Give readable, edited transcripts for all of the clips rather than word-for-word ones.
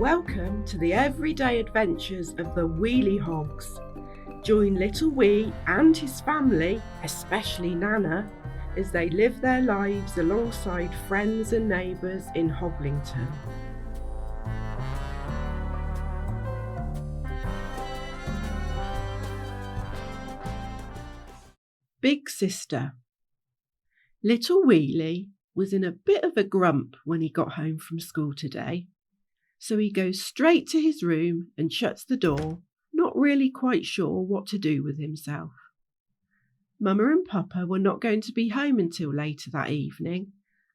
Welcome to the everyday adventures of the Wheelie Hogs. Join little Wee and his family, especially Nana, as they live their lives alongside friends and neighbours in Hoglington. Big Sister. Little Wheelie was in a bit of a grump when he got home from school today. So he goes straight to his room and shuts the door, not really quite sure what to do with himself. Mama and Papa were not going to be home until later that evening,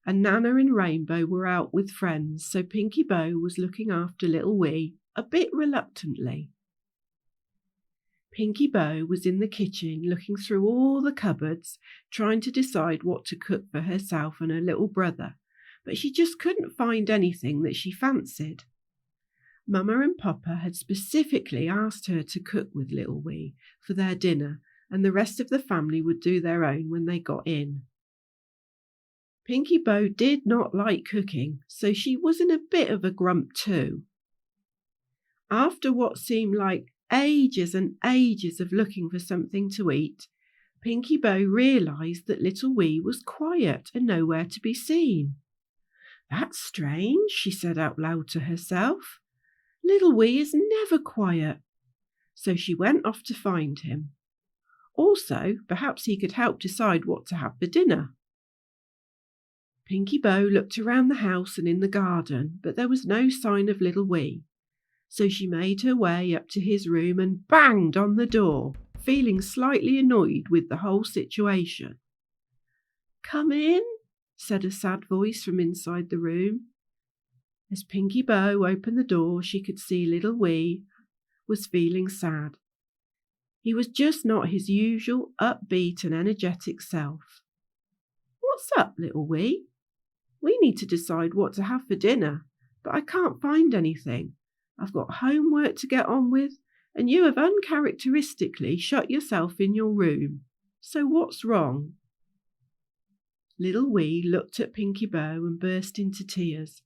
and Nana and Rainbow were out with friends, so Pinky Bow was looking after little Wee a bit reluctantly. Pinky Bow was in the kitchen looking through all the cupboards, trying to decide what to cook for herself and her little brother, but she just couldn't find anything that she fancied. Mama and Papa had specifically asked her to cook with little Wee for their dinner, and the rest of the family would do their own when they got in. Pinky Bow did not like cooking, so she was in a bit of a grump too. After what seemed like ages and ages of looking for something to eat, Pinky Bow realised that little Wee was quiet and nowhere to be seen. "That's strange," she said out loud to herself. "Little Wee is never quiet." So she went off to find him. Also, perhaps he could help decide what to have for dinner. Pinky Bow looked around the house and in the garden, but there was no sign of little Wee. So she made her way up to his room and banged on the door, feeling slightly annoyed with the whole situation. "Come in," said a sad voice from inside the room. As Pinky Bow opened the door, she could see little Wee was feeling sad. He was just not his usual upbeat and energetic self. "What's up, little Wee? We need to decide what to have for dinner, but I can't find anything. I've got homework to get on with, and you have uncharacteristically shut yourself in your room. So what's wrong?" Little Wee looked at Pinky Bow and burst into tears.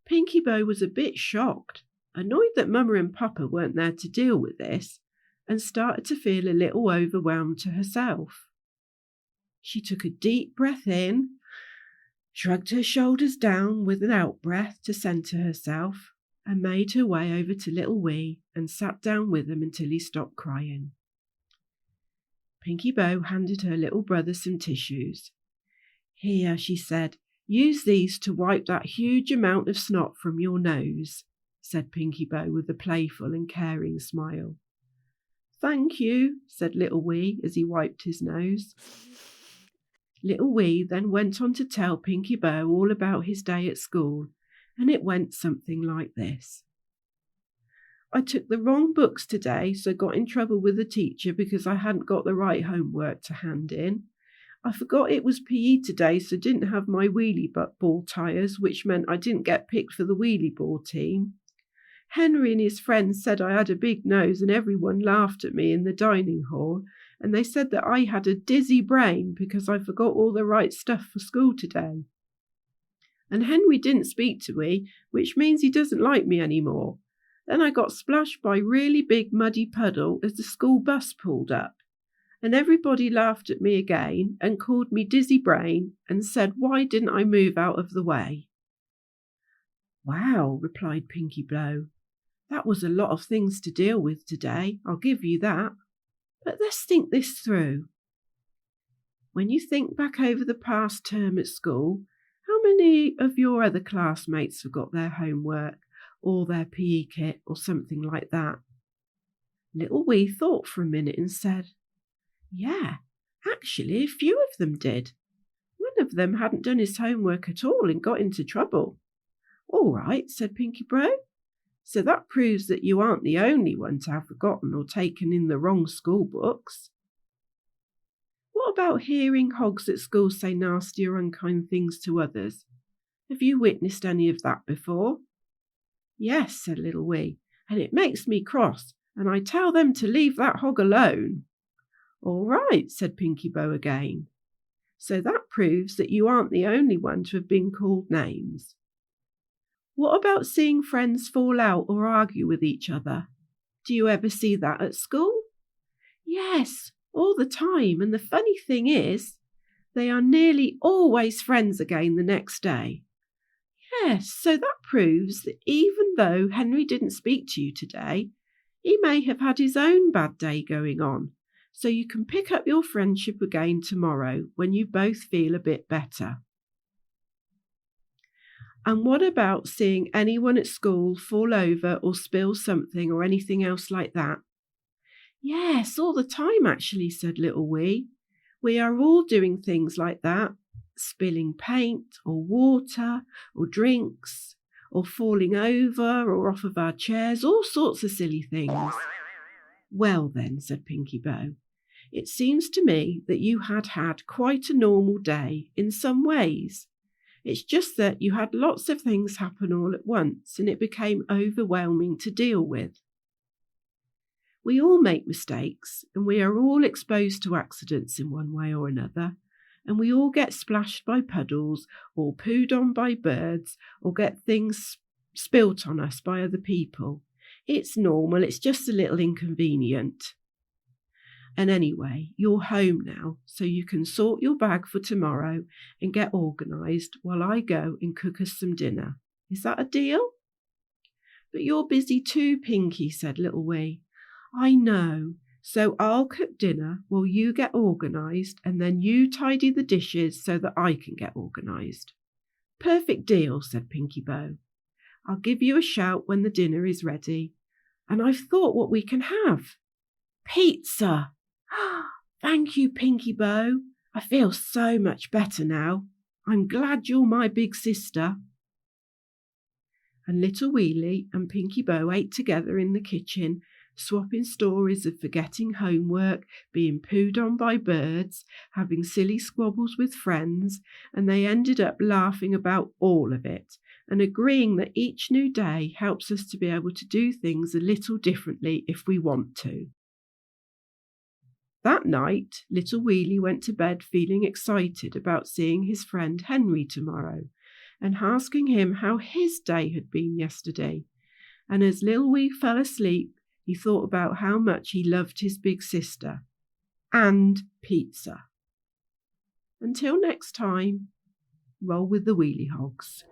Pinky Bow was a bit shocked, annoyed that Mama and Papa weren't there to deal with this, and started to feel a little overwhelmed to herself. She took a deep breath in, shrugged her shoulders down with an out-breath to centre herself, and made her way over to little Wee and sat down with him until he stopped crying. Pinky Bow handed her little brother some tissues. "Here," she said, "use these to wipe that huge amount of snot from your nose," said Pinky Bow with a playful and caring smile. "Thank you," said little Wee as he wiped his nose. Little Wee then went on to tell Pinky Bow all about his day at school, and it went something like this. "I took the wrong books today, so got in trouble with the teacher because I hadn't got the right homework to hand in. I forgot it was PE today, so didn't have my wheelie ball tyres, which meant I didn't get picked for the wheelie ball team. Henry and his friends said I had a big nose and everyone laughed at me in the dining hall, and they said that I had a dizzy brain because I forgot all the right stuff for school today. And Henry didn't speak to me, which means he doesn't like me anymore. Then I got splashed by a really big muddy puddle as the school bus pulled up. And everybody laughed at me again and called me dizzy brain and said, why didn't I move out of the way?" "Wow," replied Pinky Bow. "That was a lot of things to deal with today, I'll give you that. But let's think this through. When you think back over the past term at school, how many of your other classmates forgot their homework or their PE kit or something like that?" Little Wee thought for a minute and said, "Yeah, actually a few of them did. One of them hadn't done his homework at all and got into trouble." "All right," said Pinky Bow. "So that proves that you aren't the only one to have forgotten or taken in the wrong school books. What about hearing hogs at school say nasty or unkind things to others? Have you witnessed any of that before?" "Yes," said little Wee, "and it makes me cross, and I tell them to leave that hog alone." "All right," said Pinky Bow again. "So that proves that you aren't the only one to have been called names. What about seeing friends fall out or argue with each other? Do you ever see that at school? Yes, all the time, and the funny thing is, they are nearly always friends again the next day. Yes, so that proves that even though Henry didn't speak to you today, he may have had his own bad day going on. So you can pick up your friendship again tomorrow when you both feel a bit better. And what about seeing anyone at school fall over or spill something or anything else like that? Yes, all the time actually, said little Wee. We are all doing things like that, spilling paint or water or drinks or falling over or off of our chairs, all sorts of silly things. Well then, said Pinky Bow, it seems to me that you had quite a normal day in some ways. It's just that you had lots of things happen all at once and it became overwhelming to deal with. We all make mistakes and we are all exposed to accidents in one way or another, and we all get splashed by puddles or pooed on by birds or get things spilt on us by other people. It's normal, it's just a little inconvenient. And anyway, you're home now, so you can sort your bag for tomorrow and get organised while I go and cook us some dinner. Is that a deal? But you're busy too, Pinky, said little Wee. I know, so I'll cook dinner while you get organised and then you tidy the dishes so that I can get organised. Perfect deal, said Pinky Bow. I'll give you a shout when the dinner is ready. And I've thought what we can have. Pizza! Thank you, Pinky Bow. I feel so much better now. I'm glad you're my big sister. And little Wheelie and Pinky Bow ate together in the kitchen, swapping stories of forgetting homework, being pooed on by birds, having silly squabbles with friends, and they ended up laughing about all of it and agreeing that each new day helps us to be able to do things a little differently if we want to. That night, little Wheelie went to bed feeling excited about seeing his friend Henry tomorrow and asking him how his day had been yesterday. And as little Wee fell asleep, he thought about how much he loved his big sister and pizza. Until next time, roll with the Wheelie Hogs.